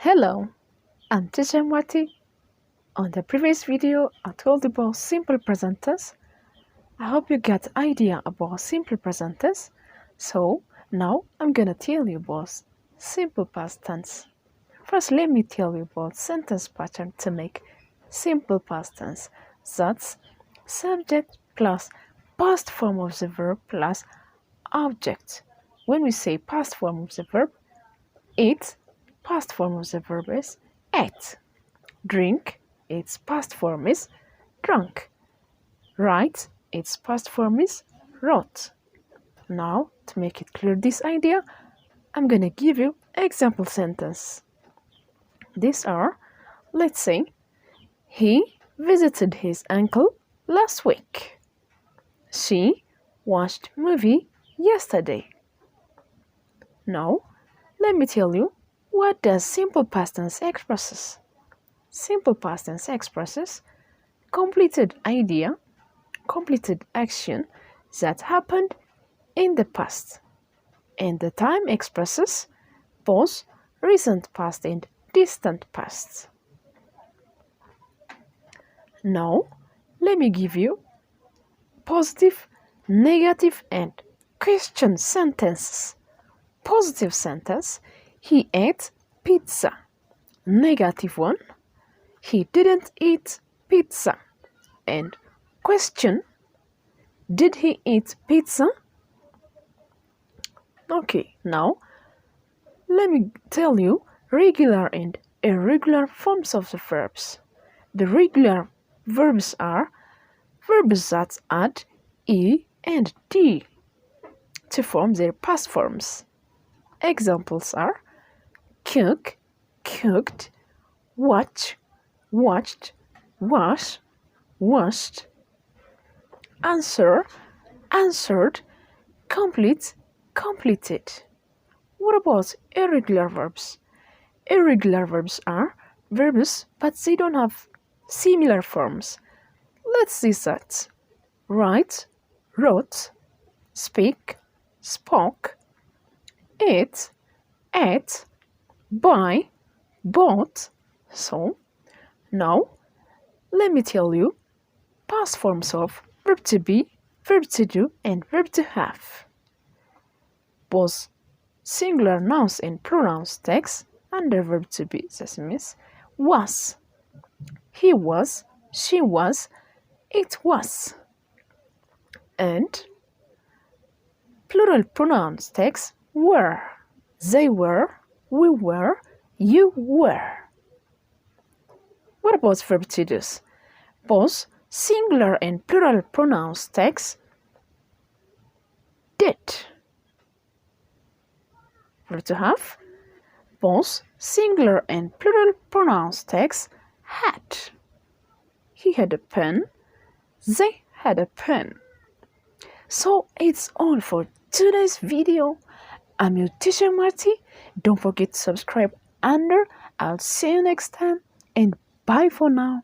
Hello, I'm Teacher Marty. On the previous video, I told you about simple present tense. I hope you get idea about simple present tense. So now I'm gonna tell you about simple past tense. First, let me tell you about sentence pattern to make simple past tense. That's subject plus past form of the verb plus object. When we say past form of the verb, eat, past form of the verb is ate. Drink, its past form is drunk. Write, its past form is wrote. Now, to make it clear this idea, I'm gonna give you example sentence. These are, let's say, he visited his uncle last week. She watched movie yesterday. Now, let me tell you what does simple past tense expresses. Simple past tense expresses completed idea, completed action that happened in the past. And the time expresses both recent past and distant past. Now, let me give you positive, negative, and question sentences. Positive sentence, he ate pizza. Negative one, he didn't eat pizza. And question, did he eat pizza? Okay, now let me tell you regular and irregular forms of the verbs. The regular verbs are verbs that add e and d to form their past forms. Examples are cook, cooked, watch, watched, wash, washed, answer, answered, complete, completed. What about irregular verbs? Irregular verbs are verbs, but they don't have similar forms. Let's see that. Write, wrote, speak, spoke, eat, ate, buy, bought. So, now, let me tell you past forms of verb to be, verb to do, and verb to have. Both singular nouns and pronouns text under verb to be. This means was, he was, she was, it was. And plural pronouns text were, they were, we were, you were. What about verb to do's? Both singular and plural pronouns text did. Verb to have, both singular and plural pronouns text had. He had a pen, they had a pen. So it's all for today's video. I'm your teacher Marty. Don't forget to subscribe under. I'll see you next time and bye for now.